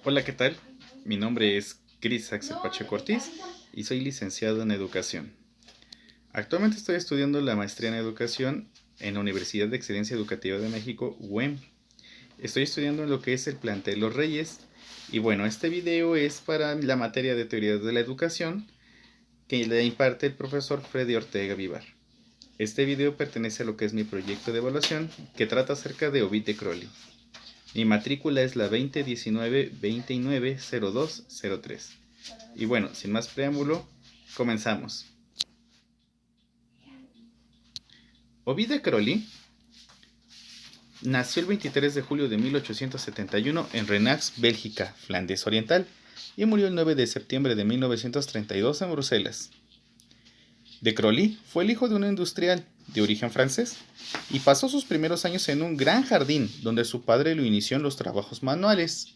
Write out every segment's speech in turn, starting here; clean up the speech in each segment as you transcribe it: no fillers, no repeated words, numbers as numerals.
Hola, ¿qué tal? Mi nombre es Cris Axel Pacheco Ortiz y soy licenciado en Educación. Actualmente estoy estudiando la maestría en Educación en la Universidad de Excelencia Educativa de México, UEM. Estoy estudiando en lo que es el plantel Los Reyes y bueno, este video es para la materia de Teorías de la Educación que le imparte el profesor Freddy Ortega Vivar. Este video pertenece a lo que es mi proyecto de evaluación que trata acerca de Ovid de Crowley. Mi matrícula es la 2019-290203. Y bueno, sin más preámbulo, comenzamos. Ovid de Crowley nació el 23 de julio de 1871 en Renax, Bélgica, Flandes Oriental, y murió el 9 de septiembre de 1932 en Bruselas. De Crowley fue el hijo de un industrial de origen francés y pasó sus primeros años en un gran jardín donde su padre lo inició en los trabajos manuales,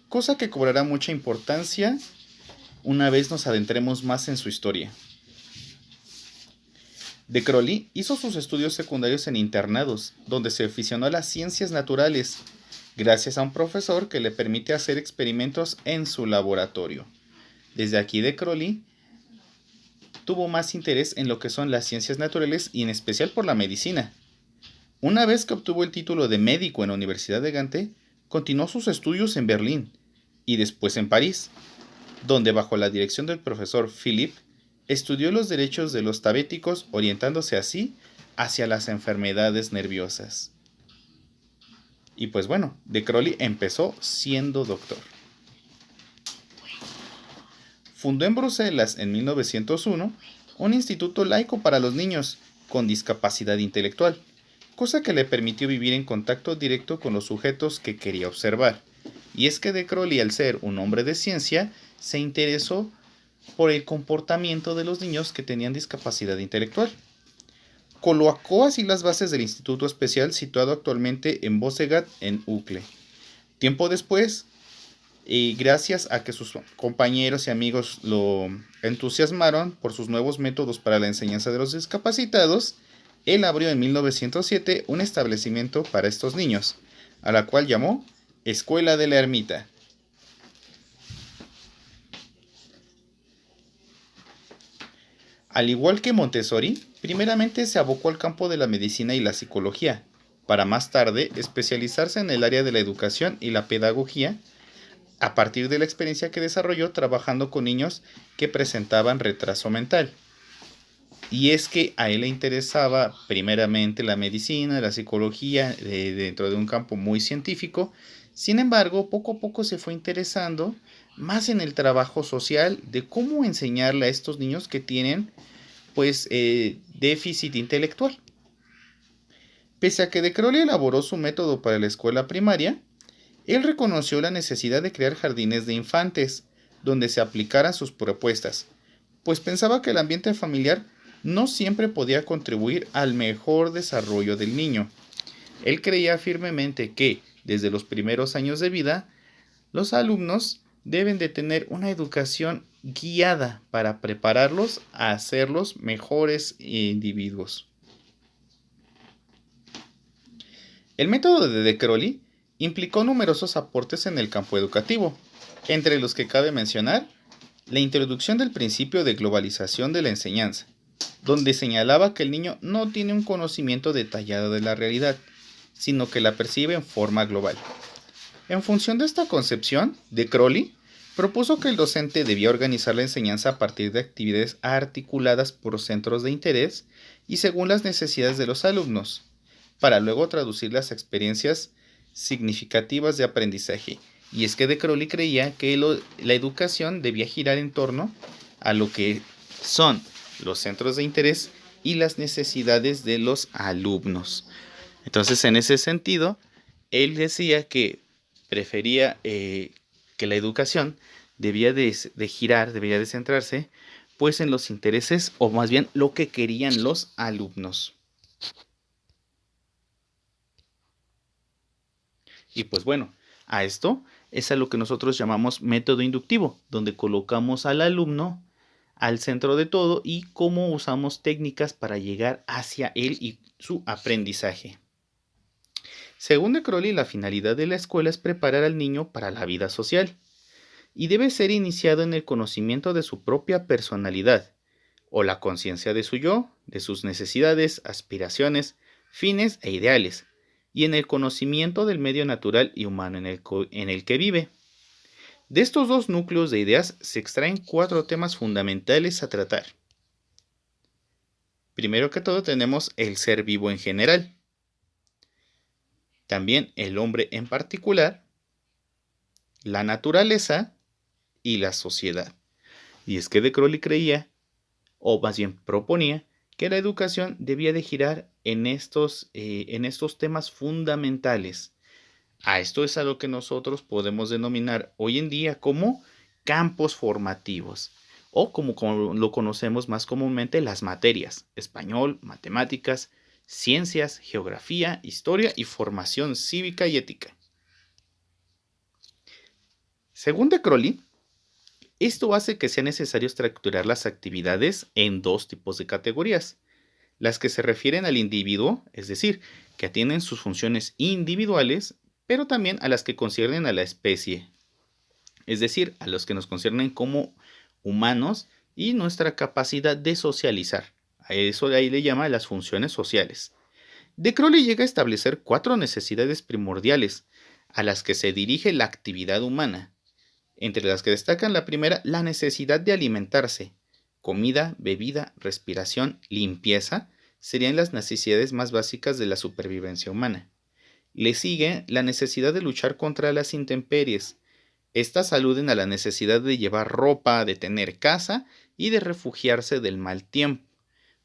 cosa que cobrará mucha importancia una vez nos adentremos más en su historia. De Crowley hizo sus estudios secundarios en internados, donde se aficionó a las ciencias naturales, gracias a un profesor que le permite hacer experimentos en su laboratorio. Desde aquí de Crowley tuvo más interés en lo que son las ciencias naturales y en especial por la medicina. Una vez que obtuvo el título de médico en la Universidad de Gante, continuó sus estudios en Berlín y después en París, donde bajo la dirección del profesor Philippe estudió los derechos de los tabéticos, orientándose así hacia las enfermedades nerviosas. Y pues bueno, de Crowley empezó siendo doctor. Fundó en Bruselas en 1901 un instituto laico para los niños con discapacidad intelectual, cosa que le permitió vivir en contacto directo con los sujetos que quería observar. Y es que de Crowley, al ser un hombre de ciencia, se interesó por el comportamiento de los niños que tenían discapacidad intelectual. Colocó así las bases del Instituto Especial situado actualmente en Bosegat, en Uccle. Tiempo después, y gracias a que sus compañeros y amigos lo entusiasmaron por sus nuevos métodos para la enseñanza de los discapacitados, él abrió en 1907 un establecimiento para estos niños, a la cual llamó Escuela de la Ermita. Al igual que Montessori, primeramente se abocó al campo de la medicina y la psicología, para más tarde especializarse en el área de la educación y la pedagogía, a partir de la experiencia que desarrolló trabajando con niños que presentaban retraso mental. Y es que a él le interesaba primeramente la medicina, la psicología, dentro de un campo muy científico. Sin embargo, poco a poco se fue interesando más en el trabajo social de cómo enseñarle a estos niños que tienen déficit intelectual. Pese a que de Crowley elaboró su método para la escuela primaria, él reconoció la necesidad de crear jardines de infantes, donde se aplicaran sus propuestas, pues pensaba que el ambiente familiar no siempre podía contribuir al mejor desarrollo del niño. Él creía firmemente que, desde los primeros años de vida, los alumnos deben de tener una educación guiada para prepararlos a ser los mejores individuos. El método de Crowley implicó numerosos aportes en el campo educativo, entre los que cabe mencionar la introducción del principio de globalización de la enseñanza, donde señalaba que el niño no tiene un conocimiento detallado de la realidad, sino que la percibe en forma global. En función de esta concepción, de Crowley propuso que el docente debía organizar la enseñanza a partir de actividades articuladas por centros de interés y según las necesidades de los alumnos, para luego traducir las experiencias significativas de aprendizaje. Y es que de Crowley creía que la educación debía girar en torno a lo que son los centros de interés y las necesidades de los alumnos. Entonces, en ese sentido, él decía que prefería que la educación debía de girar, debía de centrarse, pues en los intereses, o más bien lo que querían los alumnos. Y pues bueno, a esto es a lo que nosotros llamamos método inductivo, donde colocamos al alumno al centro de todo y cómo usamos técnicas para llegar hacia él y su aprendizaje. Según de Crowley, la finalidad de la escuela es preparar al niño para la vida social, y debe ser iniciado en el conocimiento de su propia personalidad, o la conciencia de su yo, de sus necesidades, aspiraciones, fines e ideales, y en el conocimiento del medio natural y humano en el que vive. De estos dos núcleos de ideas se extraen 4 temas fundamentales a tratar. Primero que todo tenemos el ser vivo en general, también el hombre en particular, la naturaleza y la sociedad. Y es que De Crowley creía, o más bien proponía, que la educación debía de girar en estos temas fundamentales. A esto es a lo que nosotros podemos denominar hoy en día como campos formativos, o como lo conocemos más comúnmente, las materias: español, matemáticas, ciencias, geografía, historia y formación cívica y ética. Según De Crowley, esto hace que sea necesario estructurar las actividades en 2 tipos de categorías: las que se refieren al individuo, es decir, que atienden sus funciones individuales, pero también a las que conciernen a la especie, es decir, a los que nos conciernen como humanos y nuestra capacidad de socializar. A eso ahí le llama las funciones sociales. De Crowley llega a establecer 4 necesidades primordiales a las que se dirige la actividad humana, entre las que destacan la primera, la necesidad de alimentarse. Comida, bebida, respiración, limpieza serían las necesidades más básicas de la supervivencia humana. Le sigue la necesidad de luchar contra las intemperies. Estas aluden a la necesidad de llevar ropa, de tener casa y de refugiarse del mal tiempo.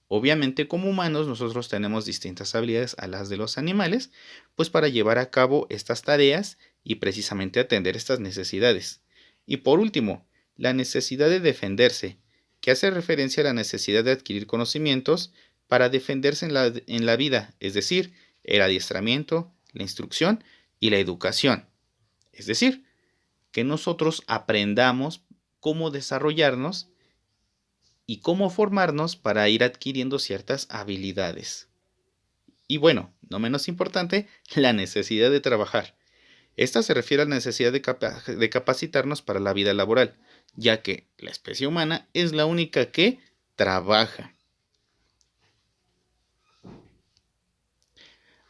Obviamente, como humanos nosotros tenemos distintas habilidades a las de los animales, pues para llevar a cabo estas tareas y precisamente atender estas necesidades. Y por último, la necesidad de defenderse, que hace referencia a la necesidad de adquirir conocimientos para defenderse en la vida, es decir, el adiestramiento, la instrucción y la educación. Es decir, que nosotros aprendamos cómo desarrollarnos y cómo formarnos para ir adquiriendo ciertas habilidades. Y bueno, no menos importante, la necesidad de trabajar. Esta se refiere a la necesidad de capacitarnos para la vida laboral, ya que la especie humana es la única que trabaja.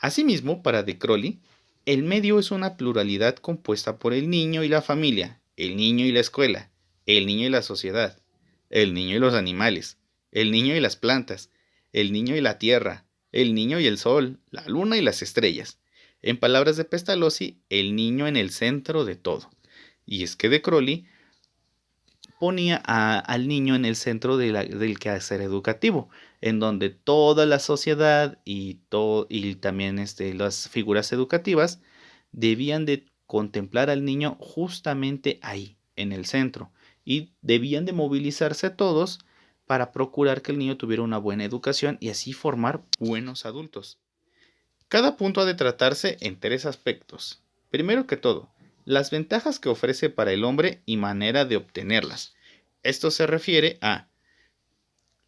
Asimismo, para De Crowley, el medio es una pluralidad compuesta por el niño y la familia, el niño y la escuela, el niño y la sociedad, el niño y los animales, el niño y las plantas, el niño y la tierra, el niño y el sol, la luna y las estrellas. En palabras de Pestalozzi, el niño en el centro de todo. Y es que De Crowley ponía al niño en el centro del quehacer educativo, en donde toda la sociedad y también las figuras educativas debían de contemplar al niño justamente ahí, en el centro, y debían de movilizarse todos para procurar que el niño tuviera una buena educación y así formar buenos adultos. Cada punto ha de tratarse en 3 aspectos. Primero que todo, las ventajas que ofrece para el hombre y manera de obtenerlas. Esto se refiere a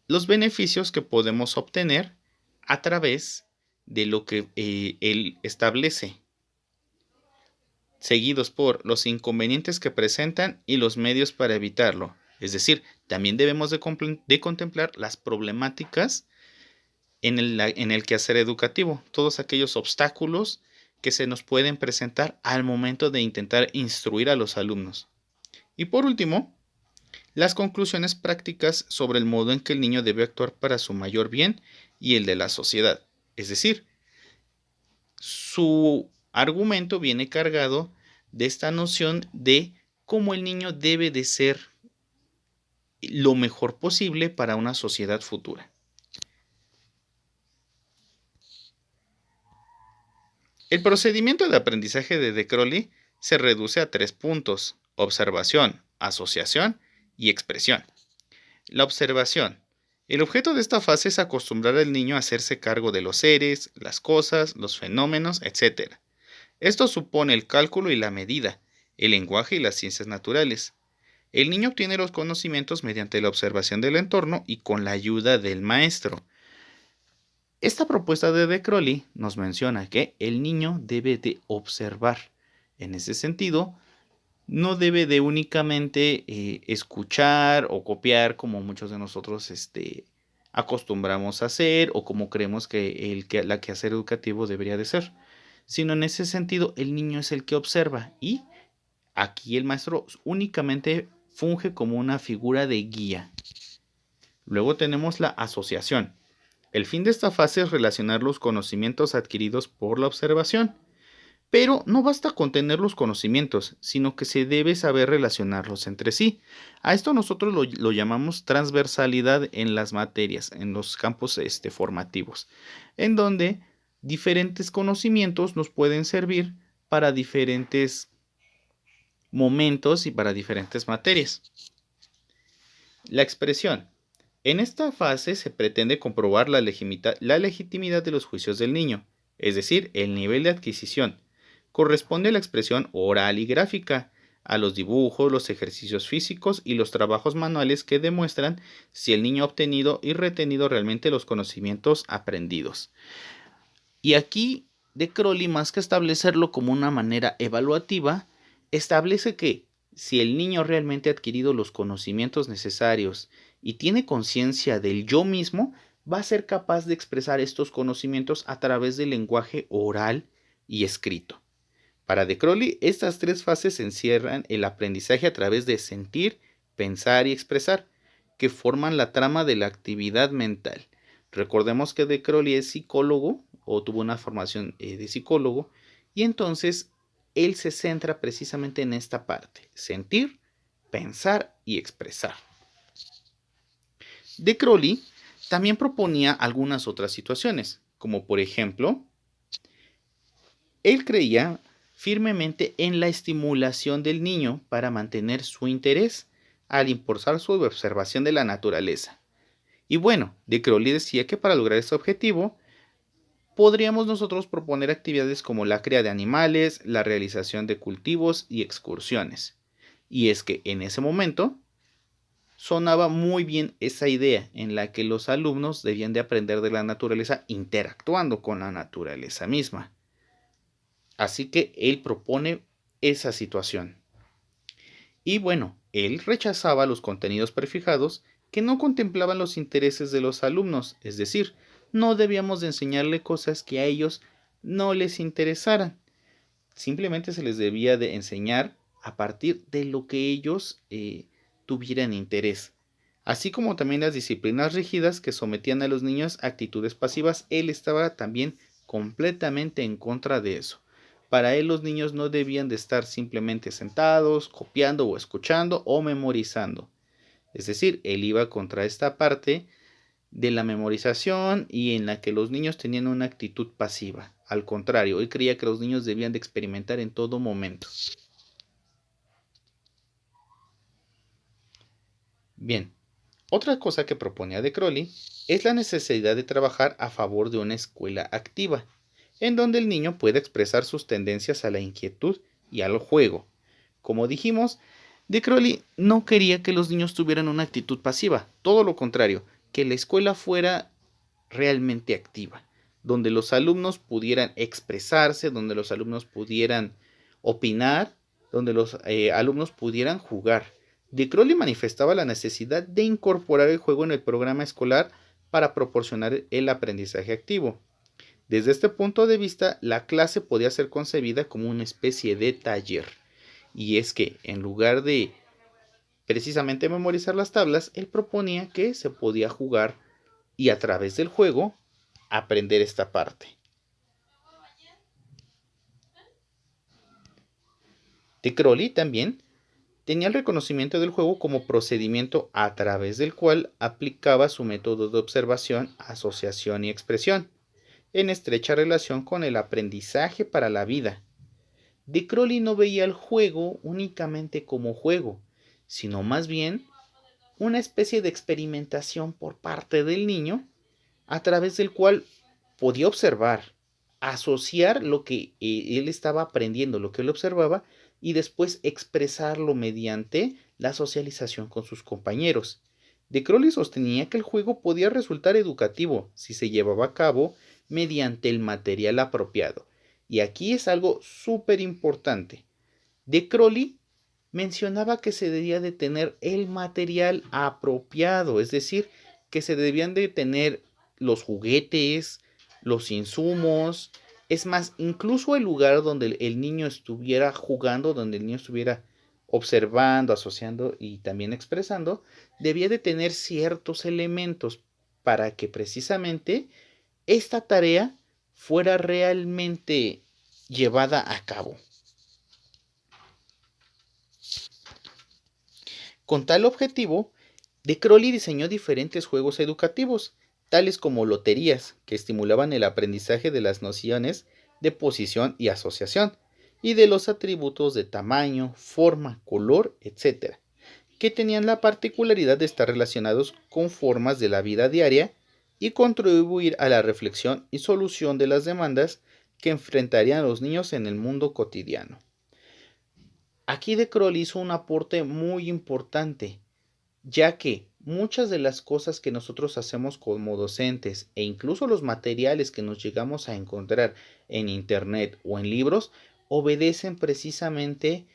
los beneficios que podemos obtener a través de lo que él establece, seguidos por los inconvenientes que presentan y los medios para evitarlo. Es decir, también debemos de contemplar las problemáticas en el quehacer educativo, todos aquellos obstáculos que se nos pueden presentar al momento de intentar instruir a los alumnos. Y por último, las conclusiones prácticas sobre el modo en que el niño debe actuar para su mayor bien y el de la sociedad. Es decir, su argumento viene cargado de esta noción de cómo el niño debe de ser lo mejor posible para una sociedad futura. El procedimiento de aprendizaje de Crowley se reduce a 3 puntos: observación, asociación y expresión. La observación. El objeto de esta fase es acostumbrar al niño a hacerse cargo de los seres, las cosas, los fenómenos, etc. Esto supone el cálculo y la medida, el lenguaje y las ciencias naturales. El niño obtiene los conocimientos mediante la observación del entorno y con la ayuda del maestro. Esta propuesta de Crowley nos menciona que el niño debe de observar. En ese sentido, no debe de únicamente escuchar o copiar como muchos de nosotros acostumbramos a hacer o como creemos que la quehacer educativo debería de ser, sino en ese sentido el niño es el que observa y aquí el maestro únicamente funge como una figura de guía. Luego tenemos la asociación. El fin de esta fase es relacionar los conocimientos adquiridos por la observación. Pero no basta con tener los conocimientos, sino que se debe saber relacionarlos entre sí. A esto nosotros lo llamamos transversalidad en las materias, en los campos formativos, en donde diferentes conocimientos nos pueden servir para diferentes momentos y para diferentes materias. La expresión. En esta fase se pretende comprobar la legitimidad de los juicios del niño, es decir, el nivel de adquisición. Corresponde a la expresión oral y gráfica, a los dibujos, los ejercicios físicos y los trabajos manuales que demuestran si el niño ha obtenido y retenido realmente los conocimientos aprendidos. Y aquí, de Crowley, más que establecerlo como una manera evaluativa, establece que si el niño realmente ha adquirido los conocimientos necesarios y tiene conciencia del yo mismo, va a ser capaz de expresar estos conocimientos a través del lenguaje oral y escrito. Para de Crowley, estas tres fases encierran el aprendizaje a través de sentir, pensar y expresar, que forman la trama de la actividad mental. Recordemos que de Crowley es psicólogo o tuvo una formación de psicólogo y entonces él se centra precisamente en esta parte, sentir, pensar y expresar. De Crowley también proponía algunas otras situaciones, como por ejemplo, él creía firmemente en la estimulación del niño para mantener su interés al impulsar su observación de la naturaleza. Y bueno, de Crowley decía que para lograr este objetivo, podríamos nosotros proponer actividades como la cría de animales, la realización de cultivos y excursiones. Y es que en ese momento sonaba muy bien esa idea en la que los alumnos debían de aprender de la naturaleza interactuando con la naturaleza misma. Así que él propone esa situación. Y bueno, él rechazaba los contenidos prefijados que no contemplaban los intereses de los alumnos, es decir, no debíamos de enseñarle cosas que a ellos no les interesaran. Simplemente se les debía de enseñar a partir de lo que ellos tuvieran interés. Así como también las disciplinas rígidas que sometían a los niños a actitudes pasivas, él estaba también completamente en contra de eso. Para él los niños no debían de estar simplemente sentados, copiando o escuchando o memorizando. Es decir, él iba contra esta parte de la memorización y en la que los niños tenían una actitud pasiva. Al contrario, él creía que los niños debían de experimentar en todo momento. Bien, otra cosa que proponía de Crowley es la necesidad de trabajar a favor de una escuela activa, en donde el niño pueda expresar sus tendencias a la inquietud y al juego. Como dijimos, de Crowley no quería que los niños tuvieran una actitud pasiva, todo lo contrario, que la escuela fuera realmente activa, donde los alumnos pudieran expresarse, donde los alumnos pudieran opinar, donde los alumnos pudieran jugar. De Crowley manifestaba la necesidad de incorporar el juego en el programa escolar para proporcionar el aprendizaje activo. Desde este punto de vista, la clase podía ser concebida como una especie de taller. Y es que, en lugar de precisamente memorizar las tablas, él proponía que se podía jugar y a través del juego aprender esta parte. De Crowley también tenía el reconocimiento del juego como procedimiento a través del cual aplicaba su método de observación, asociación y expresión, en estrecha relación con el aprendizaje para la vida. De Crowley no veía el juego únicamente como juego, sino más bien una especie de experimentación por parte del niño a través del cual podía observar, asociar lo que él estaba aprendiendo, lo que él observaba, y después expresarlo mediante la socialización con sus compañeros. De Crowley sostenía que el juego podía resultar educativo si se llevaba a cabo mediante el material apropiado. Y aquí es algo súper importante. De Crowley mencionaba que se debía de tener el material apropiado, es decir, que se debían de tener los juguetes, los insumos, es más, incluso el lugar donde el niño estuviera jugando, donde el niño estuviera observando, asociando y también expresando, debía de tener ciertos elementos para que precisamente esta tarea fuera realmente llevada a cabo. Con tal objetivo, De Crowley diseñó diferentes juegos educativos, tales como loterías, que estimulaban el aprendizaje de las nociones de posición y asociación, y de los atributos de tamaño, forma, color, etc., que tenían la particularidad de estar relacionados con formas de la vida diaria y contribuir a la reflexión y solución de las demandas que enfrentarían los niños en el mundo cotidiano. Aquí De Crowley hizo un aporte muy importante, ya que muchas de las cosas que nosotros hacemos como docentes e incluso los materiales que nos llegamos a encontrar en internet o en libros obedecen precisamente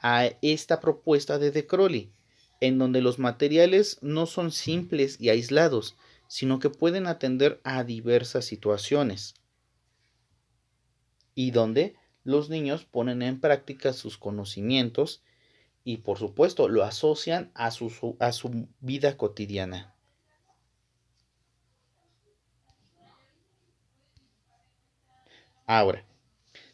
a esta propuesta de De Crowley, en donde los materiales no son simples y aislados, sino que pueden atender a diversas situaciones y donde los niños ponen en práctica sus conocimientos y por supuesto lo asocian a su vida cotidiana. Ahora,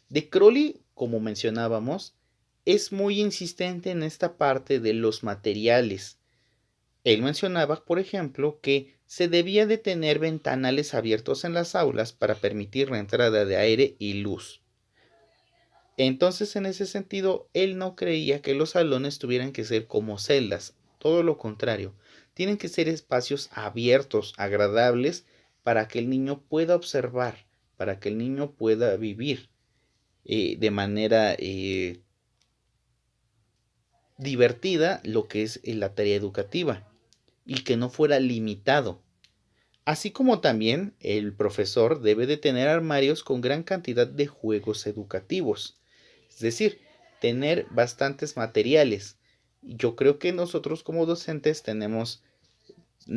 De Crowley, como mencionábamos, es muy insistente en esta parte de los materiales. Él mencionaba, por ejemplo, que se debía de tener ventanales abiertos en las aulas para permitir la entrada de aire y luz. Entonces, en ese sentido, él no creía que los salones tuvieran que ser como celdas, todo lo contrario, tienen que ser espacios abiertos, agradables, para que el niño pueda observar, para que el niño pueda vivir de manera divertida lo que es la tarea educativa y que no fuera limitado. Así como también el profesor debe de tener armarios con gran cantidad de juegos educativos. Es decir, tener bastantes materiales. Yo creo que nosotros como docentes tenemos,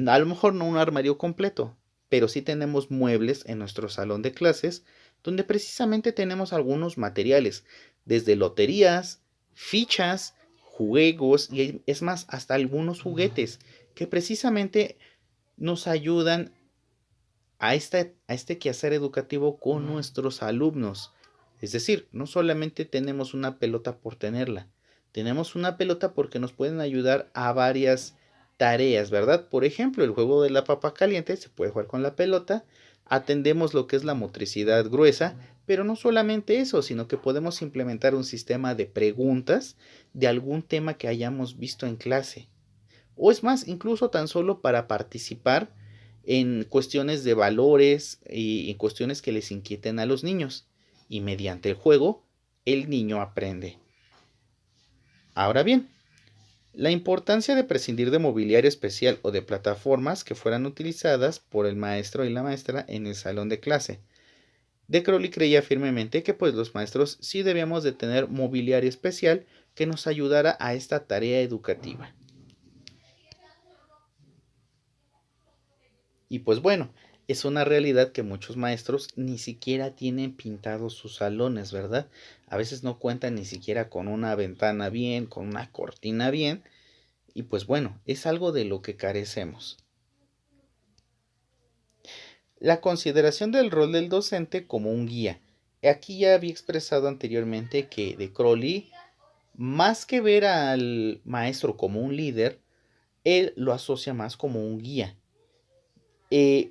a lo mejor no un armario completo, pero sí tenemos muebles en nuestro salón de clases donde precisamente tenemos algunos materiales, desde loterías, fichas, juegos y es más, hasta algunos juguetes que precisamente nos ayudan a este quehacer educativo con nuestros alumnos. Es decir, no solamente tenemos una pelota por tenerla, tenemos una pelota porque nos pueden ayudar a varias tareas, ¿verdad? Por ejemplo, el juego de la papa caliente se puede jugar con la pelota, atendemos lo que es la motricidad gruesa, pero no solamente eso, sino que podemos implementar un sistema de preguntas de algún tema que hayamos visto en clase. O es más, incluso tan solo para participar en cuestiones de valores y en cuestiones que les inquieten a los niños. Y mediante el juego, el niño aprende. Ahora bien, la importancia de prescindir de mobiliario especial o de plataformas que fueran utilizadas por el maestro y la maestra en el salón de clase. De Crowley creía firmemente que pues los maestros sí debíamos de tener mobiliario especial que nos ayudara a esta tarea educativa. Y pues bueno, es una realidad que muchos maestros ni siquiera tienen pintados sus salones, ¿verdad? A veces no cuentan ni siquiera con una ventana bien, con una cortina bien. Y pues bueno, es algo de lo que carecemos. La consideración del rol del docente como un guía. Aquí ya había expresado anteriormente que de Crowley, más que ver al maestro como un líder, él lo asocia más como un guía.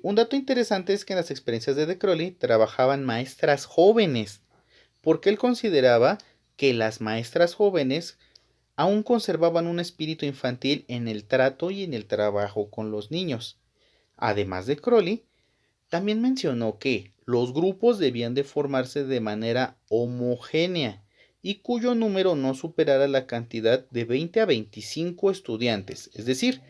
Un dato interesante es que en las experiencias de Crowley trabajaban maestras jóvenes, porque él consideraba que las maestras jóvenes aún conservaban un espíritu infantil en el trato y en el trabajo con los niños. Además de Crowley, también mencionó que los grupos debían de formarse de manera homogénea y cuyo número no superara la cantidad de 20 a 25 estudiantes. Es decir,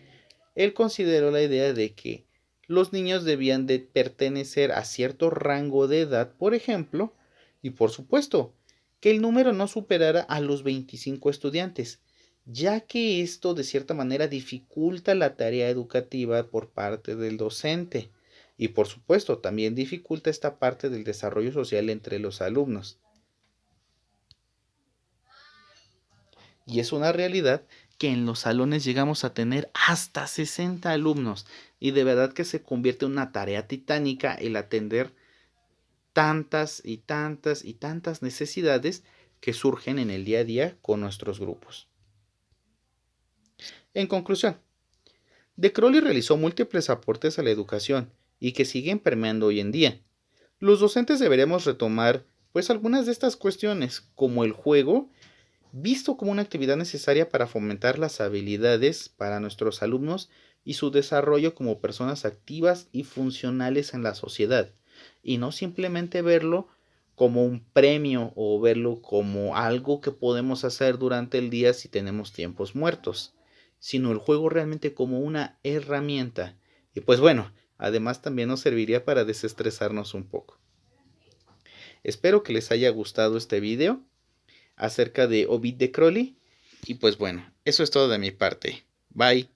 él consideró la idea de que los niños debían de pertenecer a cierto rango de edad, por ejemplo, y por supuesto, que el número no superara a los 25 estudiantes, ya que esto de cierta manera dificulta la tarea educativa por parte del docente y por supuesto también dificulta esta parte del desarrollo social entre los alumnos. Y es una realidad que en los salones llegamos a tener hasta 60 alumnos y de verdad que se convierte en una tarea titánica el atender tantas y tantas y tantas necesidades que surgen en el día a día con nuestros grupos. En conclusión, De Crowley realizó múltiples aportes a la educación y que siguen permeando hoy en día. Los docentes deberemos retomar pues algunas de estas cuestiones, como el juego, visto como una actividad necesaria para fomentar las habilidades para nuestros alumnos y su desarrollo como personas activas y funcionales en la sociedad, y no simplemente verlo como un premio o verlo como algo que podemos hacer durante el día si tenemos tiempos muertos, sino el juego realmente como una herramienta. Y pues bueno, además también nos serviría para desestresarnos un poco. Espero que les haya gustado este video acerca de Ovid de Crowley. Y pues bueno, eso es todo de mi parte. Bye.